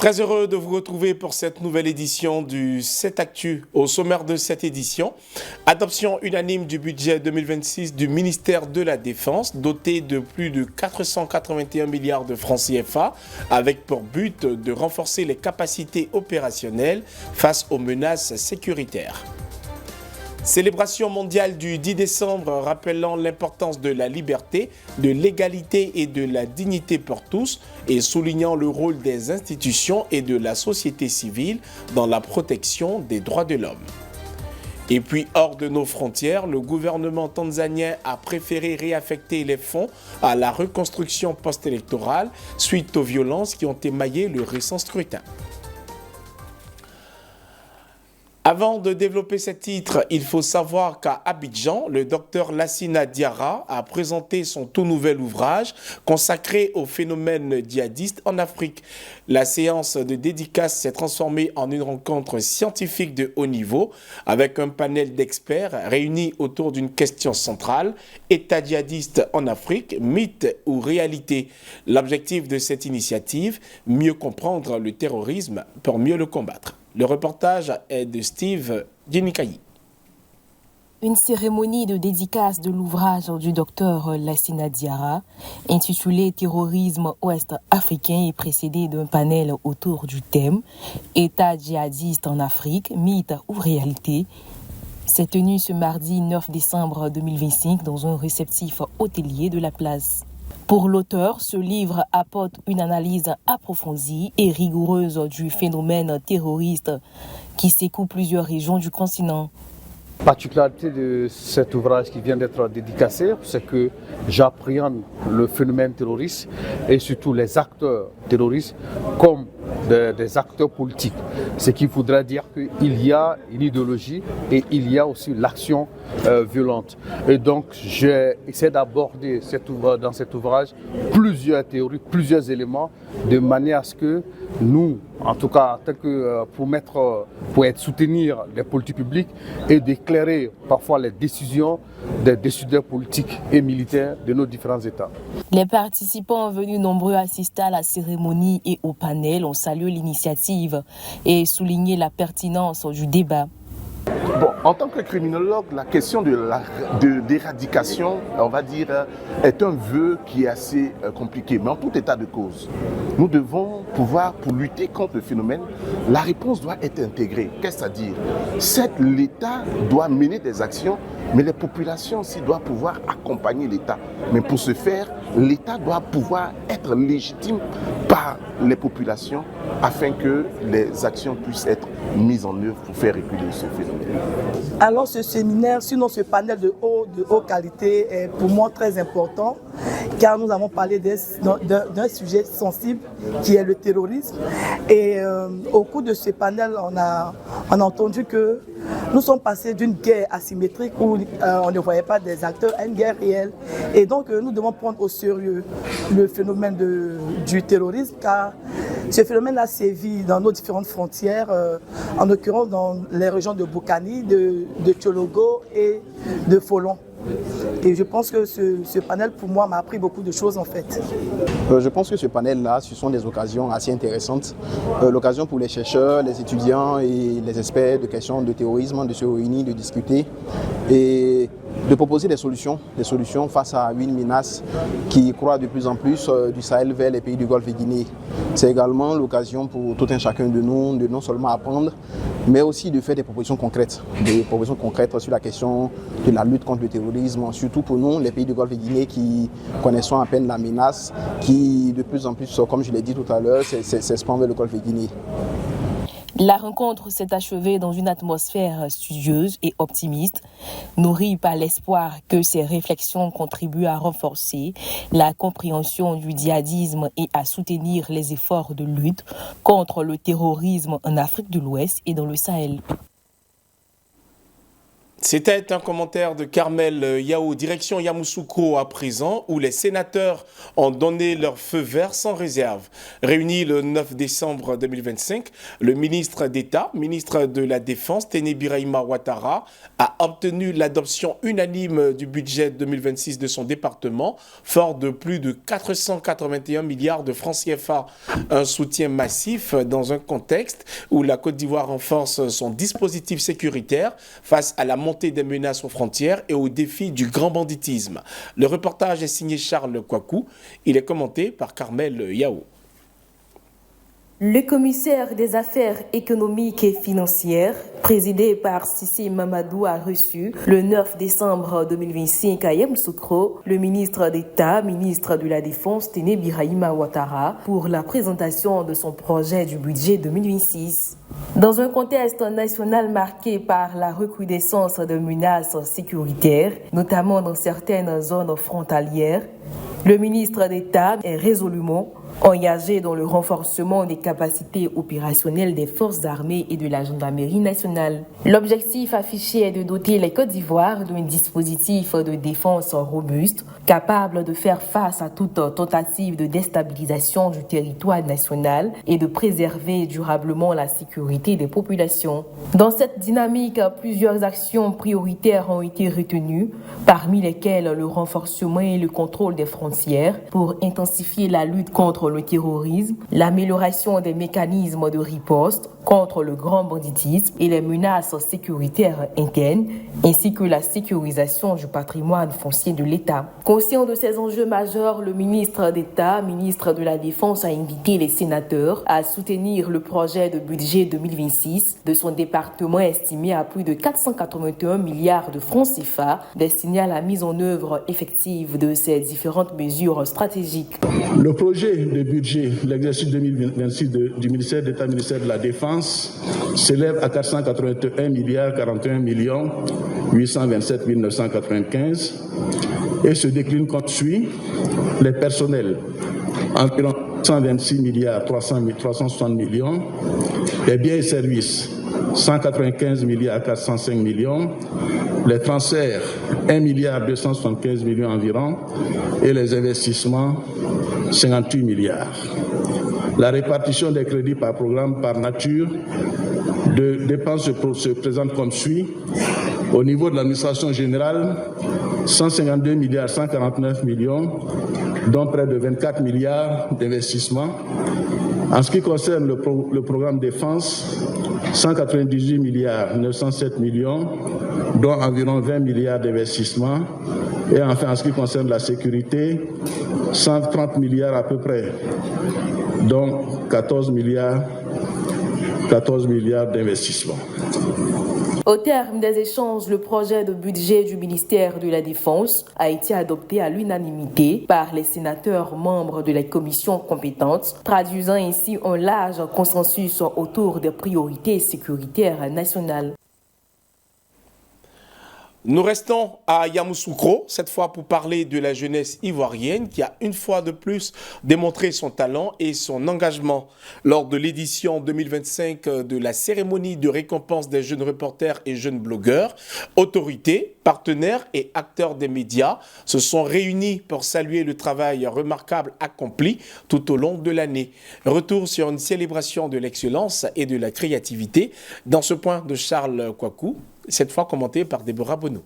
Très heureux de vous retrouver pour cette nouvelle édition du 7 Actu. Au sommaire de cette édition, adoption unanime du budget 2026 du ministère de la Défense, doté de plus de 481 milliards de francs CFA, avec pour but de renforcer les capacités opérationnelles face aux menaces sécuritaires. Célébration mondiale du 10 décembre rappelant l'importance de la liberté, de l'égalité et de la dignité pour tous et soulignant le rôle des institutions et de la société civile dans la protection des droits de l'homme. Et puis hors de nos frontières, le gouvernement tanzanien a préféré réaffecter les fonds à la reconstruction post-électorale suite aux violences qui ont émaillé le récent scrutin. Avant de développer ce titre, il faut savoir qu'à Abidjan, le docteur Lassina Diarra a présenté son tout nouvel ouvrage consacré au phénomène djihadiste en Afrique. La séance de dédicace s'est transformée en une rencontre scientifique de haut niveau avec un panel d'experts réunis autour d'une question centrale, État djihadiste en Afrique, mythe ou réalité. L'objectif de cette initiative, mieux comprendre le terrorisme pour mieux le combattre. Le reportage est de Steve Djenikayi. Une cérémonie de dédicace de l'ouvrage du docteur Lassina Diarra, intitulé Terrorisme ouest-africain, est précédée d'un panel autour du thème État djihadiste en Afrique, mythe ou réalité. C'est tenu ce mardi 9 décembre 2025 dans un réceptif hôtelier de la place. Pour l'auteur, ce livre apporte une analyse approfondie et rigoureuse du phénomène terroriste qui secoue plusieurs régions du continent. La particularité de cet ouvrage qui vient d'être dédicacé, c'est que j'appréhende le phénomène terroriste et surtout les acteurs terroristes comme des acteurs politiques. Ce qui voudrait dire qu'il y a une idéologie et il y a aussi l'action violente. Et donc j'ai essayé d'aborder dans cet ouvrage plusieurs théories, plusieurs éléments, de manière à ce que nous, en tout cas, pour soutenir les politiques publiques et d'éclairer parfois les décisions des décideurs politiques et militaires de nos différents États. Les participants venus nombreux assister à la cérémonie et au panel ont salué l'initiative et souligné la pertinence du débat. Bon, en tant que criminologue, la question d'éradication, on va dire, est un vœu qui est assez compliqué. Mais en tout état de cause, nous devons pouvoir, pour lutter contre le phénomène, la réponse doit être intégrée. Qu'est-ce à dire? Certes, l'État doit mener des actions, mais les populations aussi doivent pouvoir accompagner l'État. Mais pour ce faire, l'État doit pouvoir être légitime par les populations afin que les actions puissent être mises en œuvre pour faire reculer ce phénomène. Alors ce séminaire, sinon ce panel de haute qualité est pour moi très important car nous avons parlé d'un sujet sensible qui est le terrorisme. Et au cours de ce panel, on a entendu que nous sommes passés d'une guerre asymétrique où on ne voyait pas des acteurs à une guerre réelle. Et donc nous devons prendre au sérieux le phénomène du terrorisme car ce phénomène a sévi dans nos différentes frontières, en l'occurrence dans les régions de Boukani, de Tchologo et de Folon. Et je pense que ce panel, pour moi, m'a appris beaucoup de choses en fait. Je pense que ce panel-là, ce sont des occasions assez intéressantes. L'occasion pour les chercheurs, les étudiants et les experts de questions de terrorisme de se réunir, de discuter et de proposer des solutions face à une menace qui croît de plus en plus du Sahel vers les pays du Golfe de Guinée. C'est également l'occasion pour tout un chacun de nous de non seulement apprendre, mais aussi de faire des propositions concrètes sur la question de la lutte contre le terrorisme, surtout pour nous, les pays du Golfe de Guinée qui connaissons à peine la menace, qui de plus en plus, comme je l'ai dit tout à l'heure, s'expand vers le Golfe de Guinée. La rencontre s'est achevée dans une atmosphère studieuse et optimiste, nourrie par l'espoir que ces réflexions contribuent à renforcer la compréhension du djihadisme et à soutenir les efforts de lutte contre le terrorisme en Afrique de l'Ouest et dans le Sahel. C'était un commentaire de Carmel Yao, direction Yamoussoukro à présent, où les sénateurs ont donné leur feu vert sans réserve. Réuni le 9 décembre 2025, le ministre d'État, ministre de la Défense, Téné Birahima Ouattara, a obtenu l'adoption unanime du budget 2026 de son département, fort de plus de 481 milliards de francs CFA. Un soutien massif dans un contexte où la Côte d'Ivoire renforce son dispositif sécuritaire face à la montée des menaces aux frontières et au défi du grand banditisme. Le reportage est signé Charles Kouakou. Il est commenté par Carmel Yao. Le commissaire des affaires économiques et financières, présidé par Sissi Mamadou, a reçu le 9 décembre 2025 à Yamoussoukro le ministre d'État, ministre de la Défense, Téné Birahima Ouattara, pour la présentation de son projet du budget 2026. Dans un contexte national marqué par la recrudescence de menaces sécuritaires, notamment dans certaines zones frontalières, le ministre d'État est résolument engagé dans le renforcement des capacités opérationnelles des forces armées et de la gendarmerie nationale. L'objectif affiché est de doter les Côtes d'Ivoire d'un dispositif de défense robuste, capable de faire face à toute tentative de déstabilisation du territoire national et de préserver durablement la sécurité des populations. Dans cette dynamique, plusieurs actions prioritaires ont été retenues, parmi lesquelles le renforcement et le contrôle des frontières pour intensifier la lutte contre le terrorisme, l'amélioration des mécanismes de riposte contre le grand banditisme et les menaces sécuritaires internes, ainsi que la sécurisation du patrimoine foncier de l'État. Conscient de ces enjeux majeurs, le ministre d'État, ministre de la Défense, a invité les sénateurs à soutenir le projet de budget 2026 de son département estimé à plus de 481 milliards de francs CFA, destiné à la mise en œuvre effective de ces différentes mesures stratégiques. Le projet de budget de l'exercice 2026 du ministère d'État, ministère de la Défense, s'élève à 481 milliards 41 millions 827 995 et se décline comme suit: les personnels, environ 126 milliards 360 millions, les biens et services, 195 milliards 405 millions, les transferts, 1 milliard 275 millions environ, et les investissements, 58 milliards. La répartition des crédits par programme par nature de dépenses se présente comme suit. Au niveau de l'administration générale, 152 milliards 149 millions, dont près de 24 milliards d'investissements. En ce qui concerne le programme défense, 198 milliards 907 millions, dont environ 20 milliards d'investissements. Et enfin, en ce qui concerne la sécurité, 130 milliards à peu près, dont 14 milliards d'investissements. Au terme des échanges, le projet de budget du ministère de la Défense a été adopté à l'unanimité par les sénateurs membres de la commission compétente, traduisant ainsi un large consensus autour des priorités sécuritaires nationales. Nous restons à Yamoussoukro, cette fois pour parler de la jeunesse ivoirienne qui a une fois de plus démontré son talent et son engagement. Lors de l'édition 2025 de la cérémonie de récompense des jeunes reporters et jeunes blogueurs, autorités, partenaires et acteurs des médias se sont réunis pour saluer le travail remarquable accompli tout au long de l'année. Retour sur une célébration de l'excellence et de la créativité dans ce point de Charles Kouakou, cette fois commenté par Déborah Bonneau.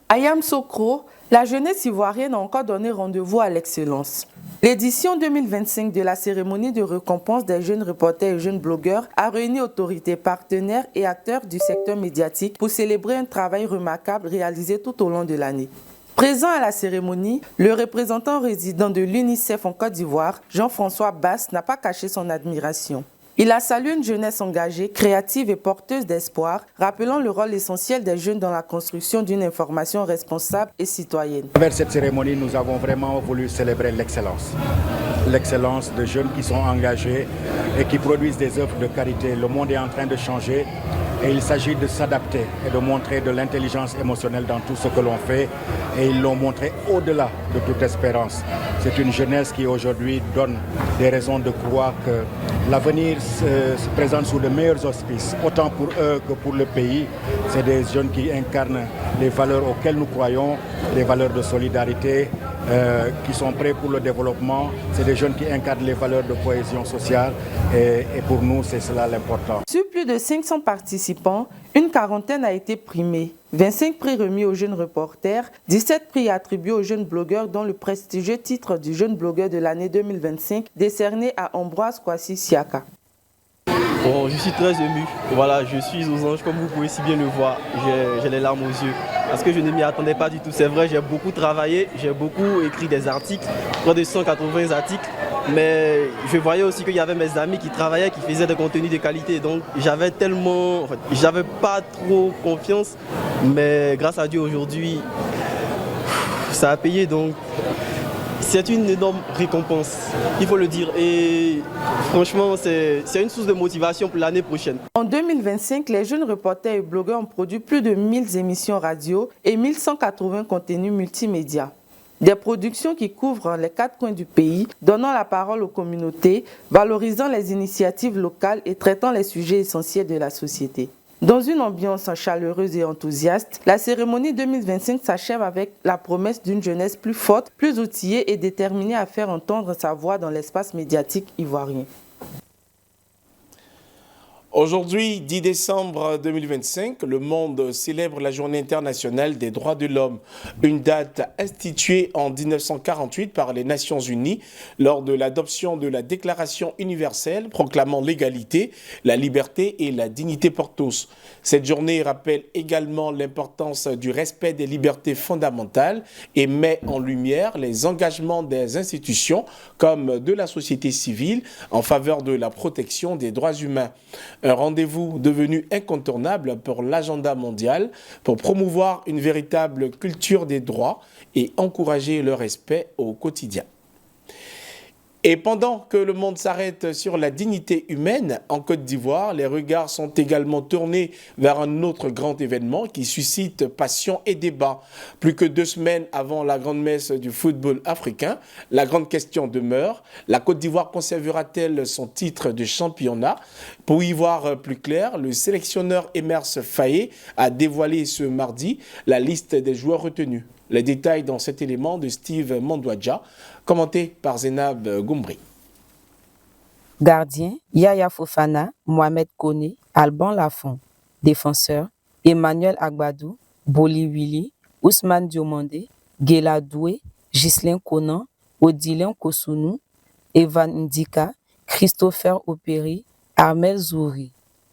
À Yamoussoukro, la jeunesse ivoirienne a encore donné rendez-vous à l'excellence. L'édition 2025 de la cérémonie de récompense des jeunes reporters et jeunes blogueurs a réuni autorités, partenaires et acteurs du secteur médiatique pour célébrer un travail remarquable réalisé tout au long de l'année. Présent à la cérémonie, le représentant résident de l'UNICEF en Côte d'Ivoire, Jean-François Basse, n'a pas caché son admiration. Il a salué une jeunesse engagée, créative et porteuse d'espoir, rappelant le rôle essentiel des jeunes dans la construction d'une information responsable et citoyenne. À travers cette cérémonie, nous avons vraiment voulu célébrer l'excellence. L'excellence de jeunes qui sont engagés et qui produisent des œuvres de qualité. Le monde est en train de changer Et il s'agit de s'adapter et de montrer de l'intelligence émotionnelle dans tout ce que l'on fait. Et ils l'ont montré au-delà de toute espérance. C'est une jeunesse qui aujourd'hui donne des raisons de croire que l'avenir se présente sous de meilleurs auspices, autant pour eux que pour le pays. C'est des jeunes qui incarnent les valeurs auxquelles nous croyons, les valeurs de solidarité, qui sont prêts pour le développement. C'est des jeunes qui incarnent les valeurs de cohésion sociale et pour nous, c'est cela l'important. Sur plus de 500 participants, une quarantaine a été primée. 25 prix remis aux jeunes reporters, 17 prix attribués aux jeunes blogueurs, dont le prestigieux titre du jeune blogueur de l'année 2025 décerné à Ambroise Kwasi Siaka. Bon, je suis très ému. Voilà, je suis aux anges, comme vous pouvez si bien le voir. J'ai les larmes aux yeux. Parce que je ne m'y attendais pas du tout. C'est vrai, j'ai beaucoup travaillé, j'ai beaucoup écrit des articles, près de 180 articles. Mais je voyais aussi qu'il y avait mes amis qui travaillaient, qui faisaient des contenus de qualité. Donc j'avais j'avais pas trop confiance. Mais grâce à Dieu aujourd'hui, ça a payé. Donc c'est une énorme récompense, il faut le dire. Et franchement, c'est une source de motivation pour l'année prochaine. En 2025, les jeunes reporters et blogueurs ont produit plus de 1000 émissions radio et 1180 contenus multimédia. Des productions qui couvrent les 4 coins du pays, donnant la parole aux communautés, valorisant les initiatives locales et traitant les sujets essentiels de la société. Dans une ambiance chaleureuse et enthousiaste, la cérémonie 2025 s'achève avec la promesse d'une jeunesse plus forte, plus outillée et déterminée à faire entendre sa voix dans l'espace médiatique ivoirien. Aujourd'hui, 10 décembre 2025, le monde célèbre la Journée internationale des droits de l'homme, une date instituée en 1948 par les Nations Unies lors de l'adoption de la Déclaration universelle proclamant l'égalité, la liberté et la dignité pour tous. Cette journée rappelle également l'importance du respect des libertés fondamentales et met en lumière les engagements des institutions comme de la société civile en faveur de la protection des droits humains. Un rendez-vous devenu incontournable pour l'agenda mondial pour promouvoir une véritable culture des droits et encourager le respect au quotidien. Et pendant que le monde s'arrête sur la dignité humaine, en Côte d'Ivoire, les regards sont également tournés vers un autre grand événement qui suscite passion et débat. Plus que 2 semaines avant la grande messe du football africain, la grande question demeure, la Côte d'Ivoire conservera-t-elle son titre de championnat? Pour y voir plus clair, le sélectionneur Emerse Faé a dévoilé ce mardi la liste des joueurs retenus. Les détails dans cet élément de Steve Mondwadja, commenté par Zénab Goumbri. Gardien, Yaya Fofana, Mohamed Kone, Alban Lafont. Défenseur, Emmanuel Agbadou, Boli Willy, Ousmane Diomandé, Gela Doué, Ghislain Conan, Odilien Kosounou, Evan Ndika, Christopher Operi, Armel Zouri.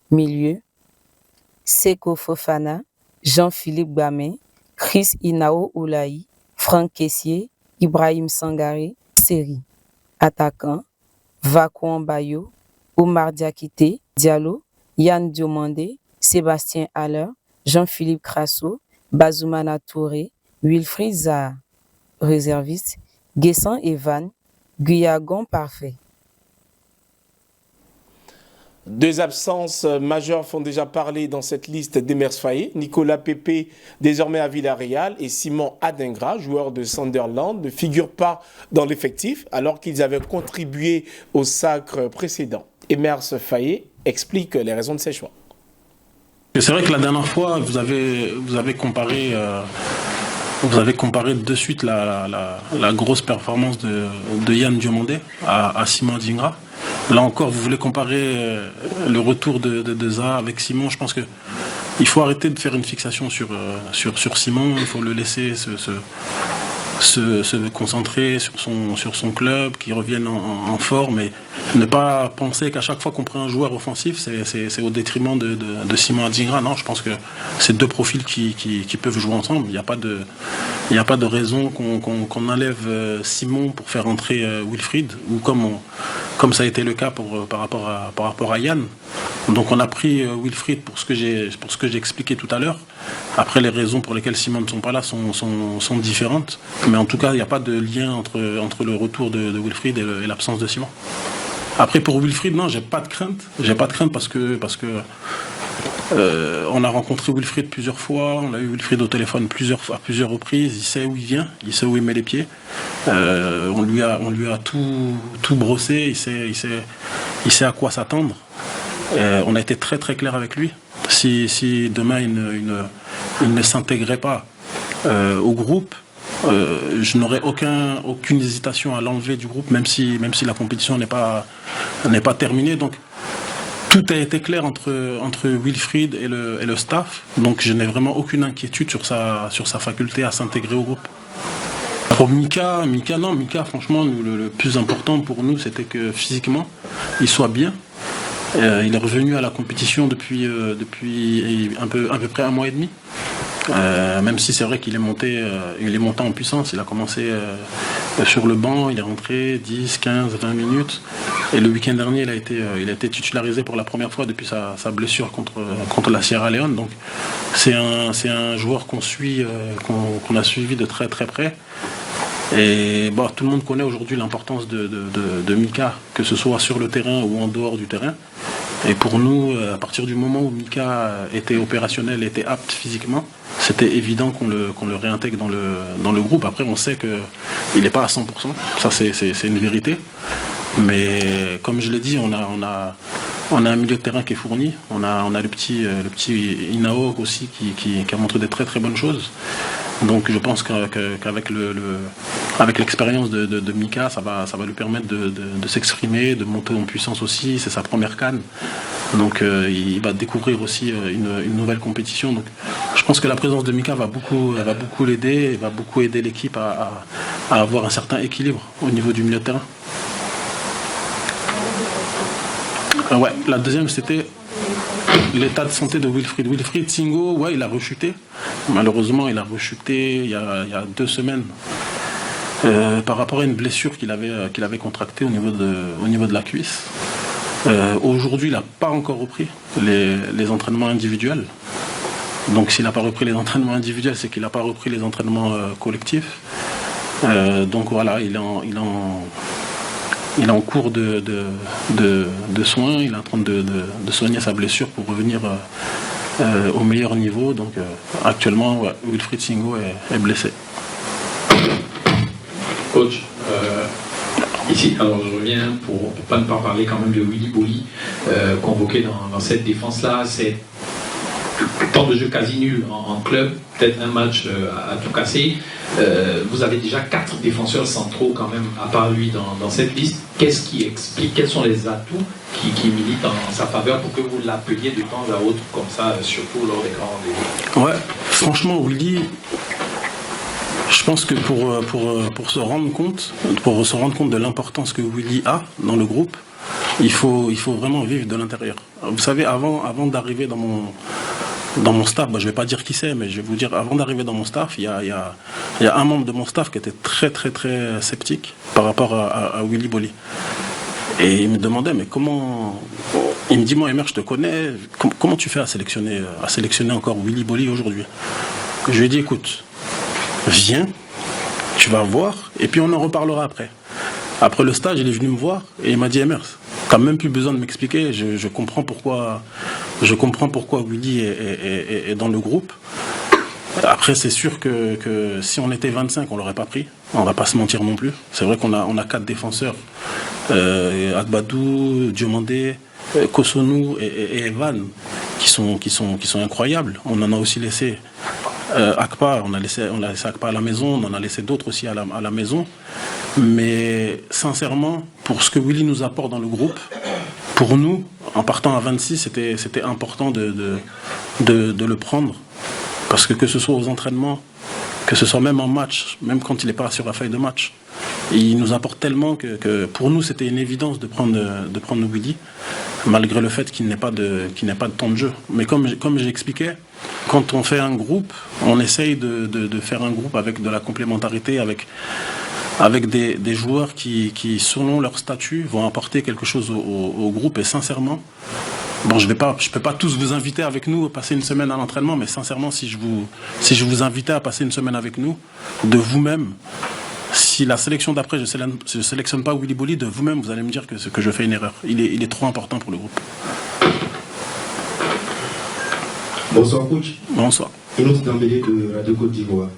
Milieu, Seko Fofana, Jean-Philippe Gamin, Chris Inao Oulaï, Franck Kessier, Ibrahim Sangaré, Seri. Attaquant, Vakou Bayo, Omar Diakité, Diallo, Yann Diomandé, Sébastien Haller, Jean-Philippe Crasso, Bazoumana Touré, Wilfried Zaha. Réserviste, Guessan Evan, Guyagon Parfait. 2 absences majeures font déjà parler dans cette liste d'Emerse Faé. Nicolas Pépé, désormais à Villarreal, et Simon Adingra, joueur de Sunderland, ne figurent pas dans l'effectif alors qu'ils avaient contribué au sacre précédent. Emerse Faé explique les raisons de ses choix. C'est vrai que la dernière fois, vous avez comparé de suite la grosse performance de Yann Diomandé à Simon Adingra. Là encore, vous voulez comparer le retour de Zaha avec Simon. Je pense qu'il faut arrêter de faire une fixation sur Simon. Il faut le laisser se concentrer sur son club, qu'il revienne en forme et ne pas penser qu'à chaque fois qu'on prend un joueur offensif, c'est au détriment de Simon Adingra. Non, je pense que c'est 2 profils qui peuvent jouer ensemble. Il n'y a pas de raison qu'on enlève Simon pour faire entrer Wilfried, ou comme ça a été le cas par rapport à Yann. Donc on a pris Wilfried pour ce que j'ai expliqué tout à l'heure. Après, les raisons pour lesquelles Simon ne sont pas là sont différentes. Mais en tout cas, il n'y a pas de lien entre le retour de Wilfried et l'absence de Simon. Après, pour Wilfried, non, j'ai pas de crainte. J'ai pas de crainte parce que On a rencontré Wilfried plusieurs fois, on a eu Wilfried au téléphone à plusieurs reprises, il sait où il vient, il sait où il met les pieds. On lui a tout brossé, il sait à quoi s'attendre. On a été très très clair avec lui. Si demain il ne s'intégrait pas au groupe, je n'aurais aucune hésitation à l'enlever du groupe, même si la compétition n'est pas terminée. Donc tout a été clair entre Wilfried et le staff. Donc je n'ai vraiment aucune inquiétude sur sa faculté à s'intégrer au groupe. Pour Mika, franchement, le plus important pour nous, c'était que physiquement, il soit bien. Il est revenu à la compétition depuis à peu près 1 mois et demi. Même si c'est vrai qu'il est monté en puissance, il a commencé sur le banc, il est rentré 10, 15, 20 minutes. Et le week-end dernier, il a été titularisé pour la première fois depuis sa blessure contre la Sierra Leone. Donc c'est un joueur qu'on a suivi de très très près. Et bon, tout le monde connaît aujourd'hui l'importance de Mika, que ce soit sur le terrain ou en dehors du terrain. Et pour nous, à partir du moment où Mika était opérationnel, était apte physiquement, c'était évident qu'on le réintègre dans le groupe. Après, on sait qu'il n'est pas à 100%, ça c'est une vérité. Mais comme je l'ai dit, on a un milieu de terrain qui est fourni. On a le petit Inao aussi qui a montré des très très bonnes choses. Donc je pense qu'avec l'expérience de Mika, ça va lui permettre de s'exprimer, de monter en puissance aussi. C'est sa première CAN. Donc il va découvrir aussi une nouvelle compétition. Donc je pense que la présence de Mika va beaucoup l'aider et va beaucoup aider l'équipe à avoir un certain équilibre au niveau du milieu de terrain. Ouais, la deuxième, c'était l'état de santé de Wilfried. Wilfried Singo, ouais, il a rechuté. Malheureusement, il a rechuté il y a 2 semaines par rapport à une blessure qu'il avait contractée au niveau de la cuisse. Aujourd'hui, il n'a pas encore repris les entraînements individuels. Donc, s'il n'a pas repris les entraînements individuels, c'est qu'il n'a pas repris les entraînements collectifs. Donc voilà, il est en cours de soins, il est en train de soigner sa blessure pour revenir au meilleur niveau. Donc actuellement, ouais, Wilfried Singo est blessé. Coach, ici, alors je reviens pour pas ne pas parler quand même de Willy Boly, convoqué dans cette défense-là. C'est temps de jeu quasi nul en club, peut-être un match à tout casser. Vous avez déjà 4 défenseurs centraux quand même, à part lui, dans cette liste. Qu'est-ce qui explique, quels sont les atouts qui militent en sa faveur pour que vous l'appeliez de temps à autre comme ça, surtout lors des grands rendez-vous? Ouais, franchement, Willy, je pense que pour se rendre compte de l'importance que Willy a dans le groupe, il faut vraiment vivre de l'intérieur. Vous savez, avant d'arriver dans mon staff, je ne vais pas dire qui c'est, mais je vais vous dire, avant d'arriver dans mon staff, il y a un membre de mon staff qui était très très très sceptique par rapport à Willy Boly. Et il me demandait, mais comment... Il me dit, moi Emer, je te connais, comment tu fais à sélectionner encore Willy Boly aujourd'hui? Je lui ai dit, écoute, viens, tu vas voir, et puis on en reparlera après. Après le stage, il est venu me voir, et il m'a dit, Emer, t'as même plus besoin de m'expliquer, je comprends pourquoi Willy est dans le groupe. Après, c'est sûr que si on était 25, on l'aurait pas pris. On va pas se mentir non plus. C'est vrai qu'on a 4 défenseurs. Agbadou, Diomandé, Kosonou et Evan qui sont incroyables. On en a aussi laissé Akpa, on a laissé Akpa à la maison, on en a laissé d'autres aussi à la maison. Mais sincèrement, pour ce que Willy nous apporte dans le groupe, pour nous, en partant à 26, c'était important de le prendre. Parce que ce soit aux entraînements, que ce soit même en match, même quand il n'est pas sur la feuille de match, il nous apporte tellement que pour nous, c'était une évidence de prendre Willy, malgré le fait qu'il n'ait pas de temps de jeu. Mais comme j'expliquais, quand on fait un groupe, on essaye de faire un groupe avec de la complémentarité, avec des joueurs qui, selon leur statut, vont apporter quelque chose au groupe. Et sincèrement, bon, je peux pas tous vous inviter avec nous à passer une semaine à l'entraînement, mais sincèrement, si je vous invitais à passer une semaine avec nous, de vous-même, si la sélection d'après, je sélectionne pas Willy Boly, de vous-même, vous allez me dire que je fais une erreur. Il est trop important pour le groupe. Bonsoir coach. Bonsoir. Une autre Dembélé de Radio Côte d'Ivoire.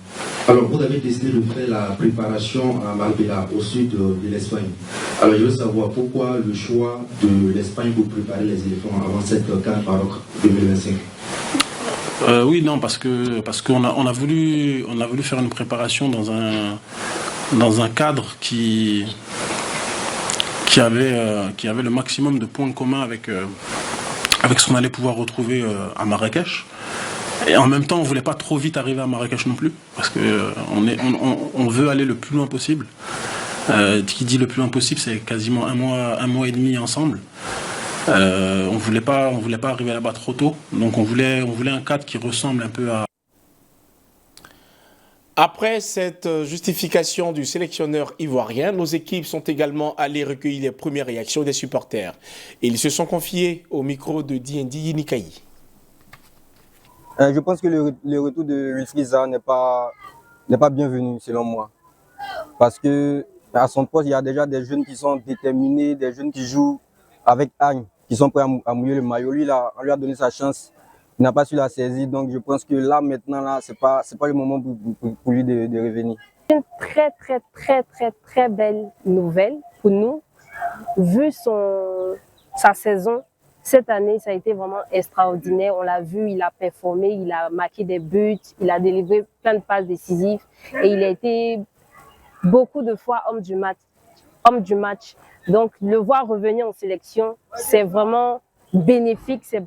Alors vous avez décidé de faire la préparation à Marbella, au sud de l'Espagne. Alors je veux savoir pourquoi le choix de l'Espagne pour préparer les éléphants avant cette CAN Maroc 2025. Oui, non, parce qu'on a voulu faire une préparation dans un cadre qui avait le maximum de points communs avec ce qu'on allait pouvoir retrouver à Marrakech. Et en même temps, on voulait pas trop vite arriver à Marrakech non plus, parce que on veut aller le plus loin possible. Qui dit le plus loin possible, c'est quasiment un mois et demi ensemble. On voulait pas arriver là-bas trop tôt, donc on voulait un cadre qui ressemble un peu à... Après cette justification du sélectionneur ivoirien, nos équipes sont également allées recueillir les premières réactions des supporters. Ils se sont confiés au micro de Diendi Yinikaï. Je pense que le retour de Wilfried Zaha n'est pas bienvenu selon moi. Parce que à son poste, il y a déjà des jeunes qui sont déterminés, des jeunes qui jouent avec Agne, qui sont prêts à mouiller le maillot. Lui, là, on lui a donné sa chance. Il n'a pas su la saisir, donc je pense que là, maintenant, c'est pas le moment pour lui de revenir. C'est une très belle nouvelle pour nous. Vu sa saison, cette année, ça a été vraiment extraordinaire. On l'a vu, il a performé, il a marqué des buts, il a délivré plein de passes décisives et il a été beaucoup de fois homme du match. Donc, le voir revenir en sélection, c'est vraiment bénéfique, c'est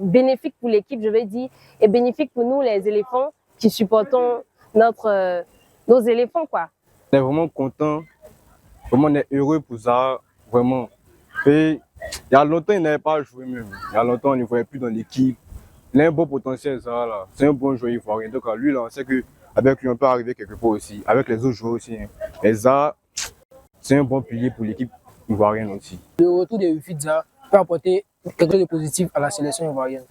bénéfique pour l'équipe, je vais dire, et bénéfique pour nous, les éléphants, qui supportons nos éléphants, quoi. On est vraiment content, vraiment on est heureux pour ça, vraiment. Et il y a longtemps, il n'avait pas joué même. Il y a longtemps, on ne le voyait plus dans l'équipe. Il a un bon potentiel, ça, là. C'est un bon joueur ivoirien. Donc, lui, là, on sait qu'avec lui, on peut arriver quelque part aussi, avec les autres joueurs aussi. Et ça, c'est un bon pilier pour l'équipe ivoirienne aussi. Le retour de Wilfried Zaha peut apporter quelque chose de positif à la sélection ivoirienne.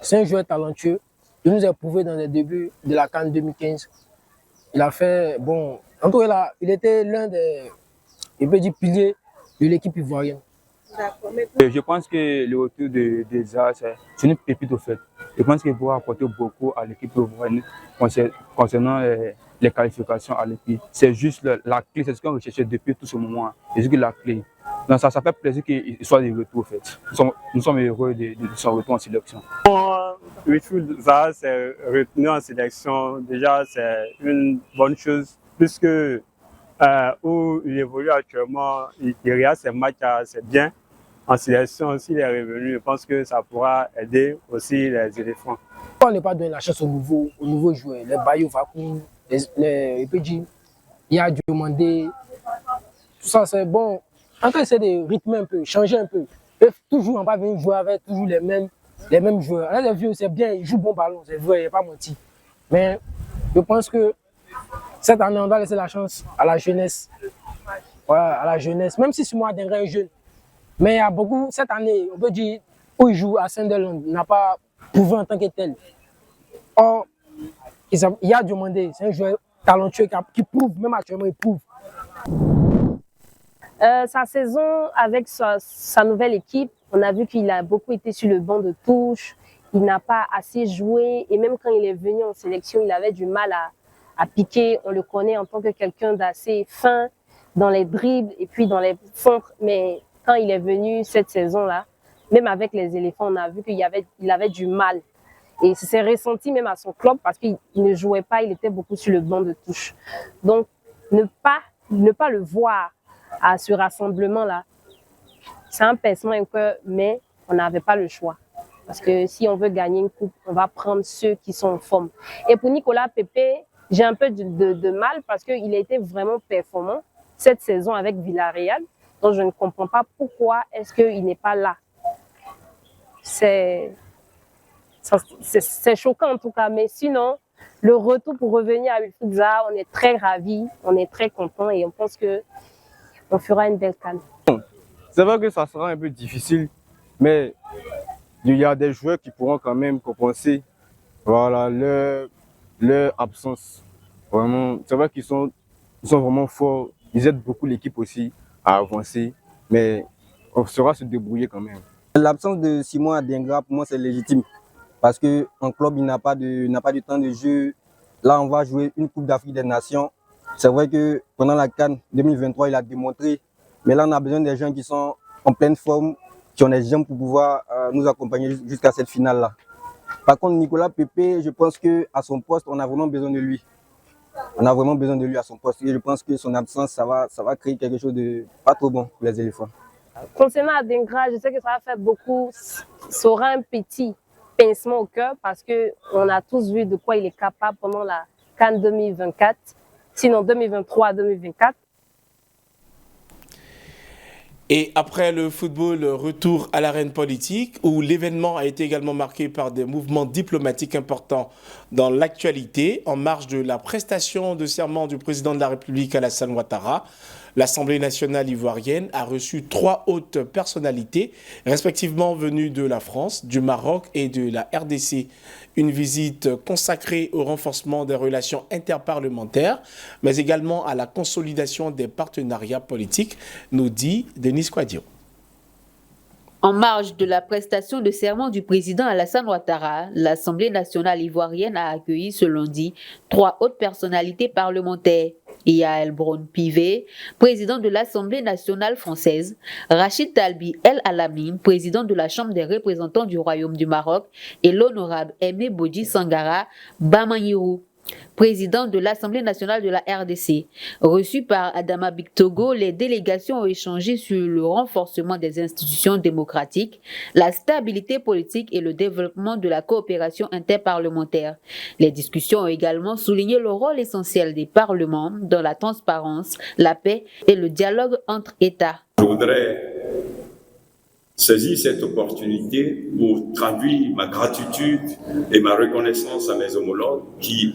C'est un joueur talentueux. Il nous a prouvé dans les débuts de la CAN 2015. Il a fait, bon, en tout cas, il était l'un des, piliers de l'équipe ivoirienne. Je pense que le retour de Zaha, c'est une pépite au fait. Je pense qu'il pourra apporter beaucoup à l'équipe ivoirienne concernant les qualifications à l'équipe. C'est juste la clé, c'est ce qu'on recherchait depuis tout ce moment. C'est juste la clé. Donc ça fait plaisir qu'il soit de retour, en fait. Nous sommes heureux de son retour en sélection. Wilfried Zaha s'est retenu en sélection. Déjà, c'est une bonne chose, puisque où il évolue actuellement, il regarde ses matchs assez bien. En sélection, s'il est revenu, je pense que ça pourra aider aussi les éléphants. On n'est pas donné la chance aux nouveaux joueurs, les Bayo Vakoum, les EPG, il y a demandé. Tout ça, c'est bon. En fait, c'est de rythmer un peu, changer un peu. Et toujours, on va venir jouer avec toujours les mêmes joueurs. Là, les vieux, c'est bien, ils jouent bon ballon, c'est vrai, il n'y a pas menti. Mais je pense que cette année, on doit laisser la chance à la jeunesse. Voilà, à la jeunesse, même si c'est moi d'un jeune. Mais il y a beaucoup, cette année, on peut dire, où il joue à Sunderland, il n'a pas prouvé en tant que tel. Or, il y a demandé, c'est un joueur talentueux qui prouve, même actuellement, il prouve. Sa saison avec sa nouvelle équipe, on a vu qu'il a beaucoup été sur le banc de touche, il n'a pas assez joué et même quand il est venu en sélection, il avait du mal à piquer. On le connaît en tant que quelqu'un d'assez fin dans les dribbles et puis dans les centres, mais quand il est venu cette saison-là, même avec les éléphants, on a vu qu'il avait du mal. Et c'est ressenti même à son club parce qu'il ne jouait pas, il était beaucoup sur le banc de touche. Donc, ne pas le voir à ce rassemblement-là, c'est un pincement un peu, mais on n'avait pas le choix. Parce que si on veut gagner une coupe, on va prendre ceux qui sont en forme. Et pour Nicolas Pepe, j'ai un peu de mal parce qu'il a été vraiment performant cette saison avec Villarreal. Donc, je ne comprends pas pourquoi est-ce qu'il n'est pas là. C'est choquant en tout cas, mais sinon, le retour pour revenir à Wilfried Zaha, on est très ravis, on est très contents et on pense qu'on fera une belle CAN. C'est vrai que ça sera un peu difficile, mais il y a des joueurs qui pourront quand même compenser voilà, leur absence. Vraiment, c'est vrai qu'ils sont vraiment forts, ils aident beaucoup l'équipe aussi à avancer, mais on saura se débrouiller quand même. L'absence de Simon Adingra, pour moi, c'est légitime. Parce qu'en club, il n'a pas de temps de jeu. Là, on va jouer une Coupe d'Afrique des Nations. C'est vrai que pendant la CAN 2023, il a démontré. Mais là, on a besoin des gens qui sont en pleine forme, qui ont les jambes pour pouvoir nous accompagner jusqu'à cette finale-là. Par contre, Nicolas Pepe, je pense qu'à son poste, on a vraiment besoin de lui. On a vraiment besoin de lui à son poste. Et je pense que son absence, ça va créer quelque chose de pas trop bon pour les éléphants. Concernant Adingra, je sais que ça va faire beaucoup, ça aura un petit pincement au cœur parce qu'on a tous vu de quoi il est capable pendant la CAN 2024, sinon 2023-2024. Et après le football, retour à l'arène politique où l'événement a été également marqué par des mouvements diplomatiques importants dans l'actualité. En marge de la prestation de serment du président de la République Alassane Ouattara, l'Assemblée nationale ivoirienne a reçu 3 hautes personnalités, respectivement venues de la France, du Maroc et de la RDC. Une visite consacrée au renforcement des relations interparlementaires, mais également à la consolidation des partenariats politiques, nous dit Denis Quadio. En marge de la prestation de serment du président Alassane Ouattara, l'Assemblée nationale ivoirienne a accueilli ce lundi 3 hautes personnalités parlementaires. Yael Braun-Pivet, président de l'Assemblée nationale française, Rachid Talbi El Alamin, président de la Chambre des représentants du Royaume du Maroc, et l'honorable Aimé Bodji Sangara Bamanyirou, président de l'Assemblée nationale de la RDC. Reçus par Adama Bictogo, les délégations ont échangé sur le renforcement des institutions démocratiques, la stabilité politique et le développement de la coopération interparlementaire. Les discussions ont également souligné le rôle essentiel des parlements dans la transparence, la paix et le dialogue entre États. Je voudrais saisir cette opportunité pour traduire ma gratitude et ma reconnaissance à mes homologues qui,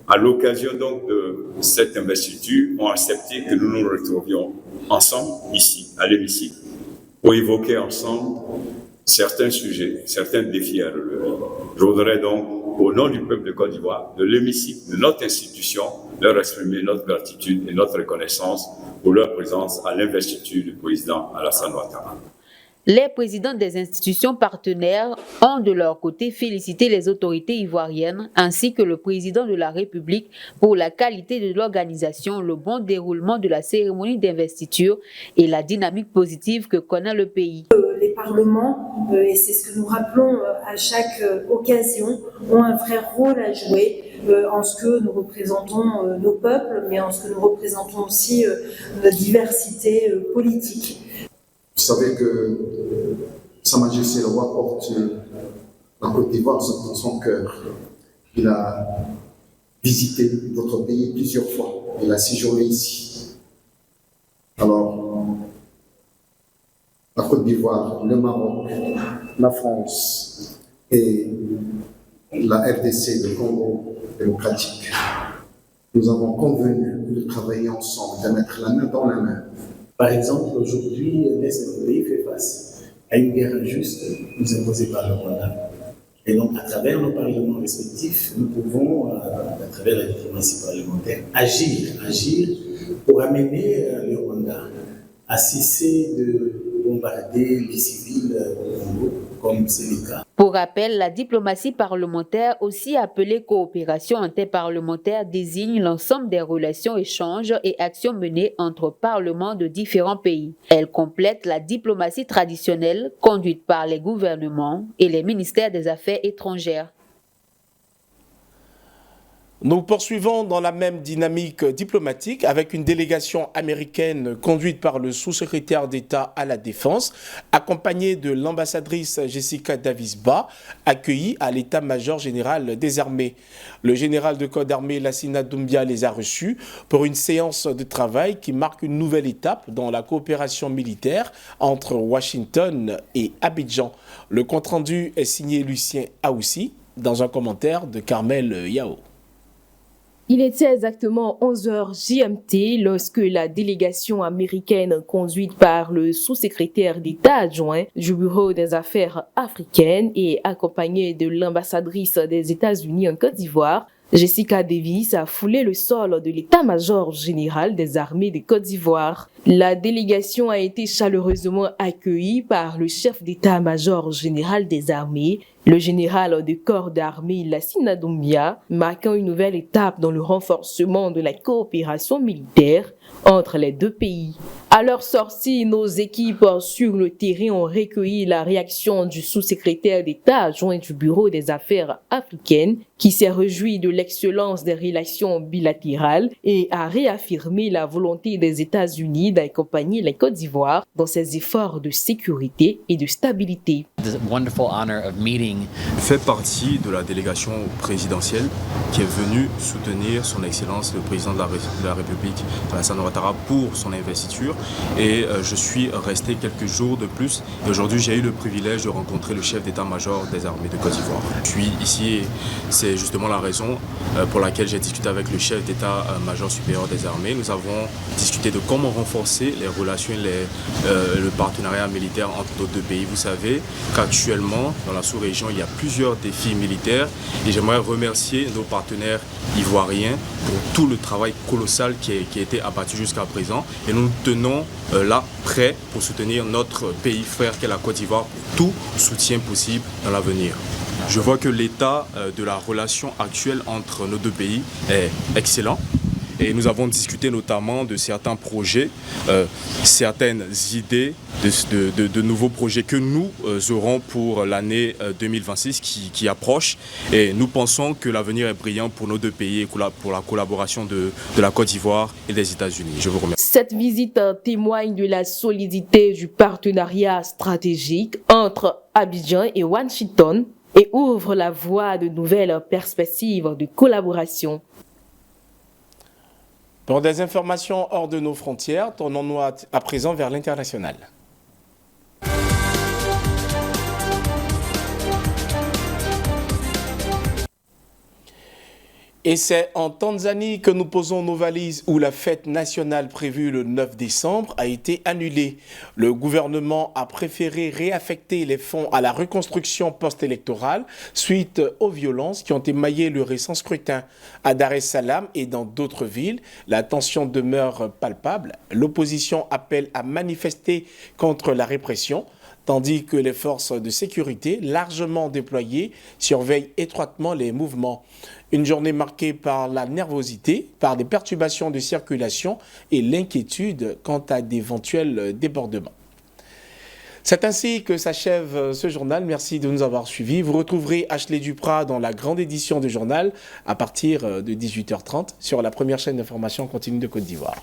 à l'occasion donc de cette investiture, ont accepté que nous nous retrouvions ensemble ici, à l'hémicycle, pour évoquer ensemble certains sujets, certains défis à relever. Je voudrais donc, au nom du peuple de Côte d'Ivoire, de l'hémicycle, de notre institution, leur exprimer notre gratitude et notre reconnaissance pour leur présence à l'investiture du président Alassane Ouattara. Les présidents des institutions partenaires ont de leur côté félicité les autorités ivoiriennes ainsi que le président de la République pour la qualité de l'organisation, le bon déroulement de la cérémonie d'investiture et la dynamique positive que connaît le pays. Les parlements, et c'est ce que nous rappelons à chaque occasion, ont un vrai rôle à jouer en ce que nous représentons nos peuples, mais en ce que nous représentons aussi notre diversité politique. Vous savez que Sa Majesté le roi porte la Côte d'Ivoire dans son cœur. Il a visité votre pays plusieurs fois. Il a séjourné ici. Alors, la Côte d'Ivoire, le Maroc, la France et la RDC, le Congo démocratique, nous avons convenu de travailler ensemble, de mettre la main dans la main. Par exemple, aujourd'hui, l'Est de notre pays fait face à une guerre injuste nous imposée par le Rwanda. Et donc, à travers nos parlements respectifs, nous pouvons, à travers la diplomatie parlementaire, agir pour amener le Rwanda à cesser de bombarder les civils au Congo, comme c'est le cas. Pour rappel, la diplomatie parlementaire, aussi appelée coopération interparlementaire, désigne l'ensemble des relations, échanges et actions menées entre parlements de différents pays. Elle complète la diplomatie traditionnelle conduite par les gouvernements et les ministères des Affaires étrangères. Nous poursuivons dans la même dynamique diplomatique avec une délégation américaine conduite par le sous-secrétaire d'État à la Défense, accompagnée de l'ambassadrice Jessica Davis-Ba, accueillie à l'état-major général des armées. Le général de corps d'armée Lassina Doumbia les a reçus pour une séance de travail qui marque une nouvelle étape dans la coopération militaire entre Washington et Abidjan. Le compte-rendu est signé Lucien Aoussi dans un commentaire de Carmel Yao. Il était exactement 11h GMT lorsque la délégation américaine conduite par le sous-secrétaire d'État adjoint du Bureau des Affaires africaines et accompagnée de l'ambassadrice des États-Unis en Côte d'Ivoire Jessica Davis a foulé le sol de l'état-major général des armées de Côte d'Ivoire. La délégation a été chaleureusement accueillie par le chef d'état-major général des armées, le général de corps d'armée Lassina Doumbia, marquant une nouvelle étape dans le renforcement de la coopération militaire entre les deux pays. À leur sortie, nos équipes sur le terrain ont recueilli la réaction du sous-secrétaire d'État adjoint du Bureau des Affaires africaines qui s'est réjoui de l'excellence des relations bilatérales et a réaffirmé la volonté des États-Unis d'accompagner la Côte d'Ivoire dans ses efforts de sécurité et de stabilité. Fait partie de la délégation présidentielle qui est venue soutenir son Excellence le président de la République, Alassane Ouattara, pour son investiture. Et je suis resté quelques jours de plus. Et aujourd'hui, j'ai eu le privilège de rencontrer le chef d'état-major des armées de Côte d'Ivoire. Je suis ici et c'est justement la raison pour laquelle j'ai discuté avec le chef d'état-major supérieur des armées. Nous avons discuté de comment renforcer les relations et le partenariat militaire entre nos deux pays. Vous savez qu'actuellement, dans la sous-région, il y a plusieurs défis militaires et j'aimerais remercier nos partenaires ivoiriens pour tout le travail colossal qui a été abattu jusqu'à présent. Et nous tenons là prêts pour soutenir notre pays frère qu'est la Côte d'Ivoire pour tout soutien possible dans l'avenir. Je vois que l'état de la relation actuelle entre nos deux pays est excellent. Et nous avons discuté notamment de certains projets, certaines idées de nouveaux projets que nous aurons pour l'année 2026 qui approche. Et nous pensons que l'avenir est brillant pour nos deux pays et pour la collaboration de la Côte d'Ivoire et des États-Unis. Je vous remercie. Cette visite témoigne de la solidité du partenariat stratégique entre Abidjan et Washington et ouvre la voie à de nouvelles perspectives de collaboration. Pour des informations hors de nos frontières, tournons-nous à présent vers l'international. Et c'est en Tanzanie que nous posons nos valises où la fête nationale prévue le 9 décembre a été annulée. Le gouvernement a préféré réaffecter les fonds à la reconstruction post-électorale suite aux violences qui ont émaillé le récent scrutin. À Dar es Salaam et dans d'autres villes, la tension demeure palpable. L'opposition appelle à manifester contre la répression, tandis que les forces de sécurité, largement déployées, surveillent étroitement les mouvements. Une journée marquée par la nervosité, par des perturbations de circulation et l'inquiétude quant à d'éventuels débordements. C'est ainsi que s'achève ce journal. Merci de nous avoir suivis. Vous retrouverez Ashley Duprat dans la grande édition du journal à partir de 18h30 sur la première chaîne d'information continue de Côte d'Ivoire.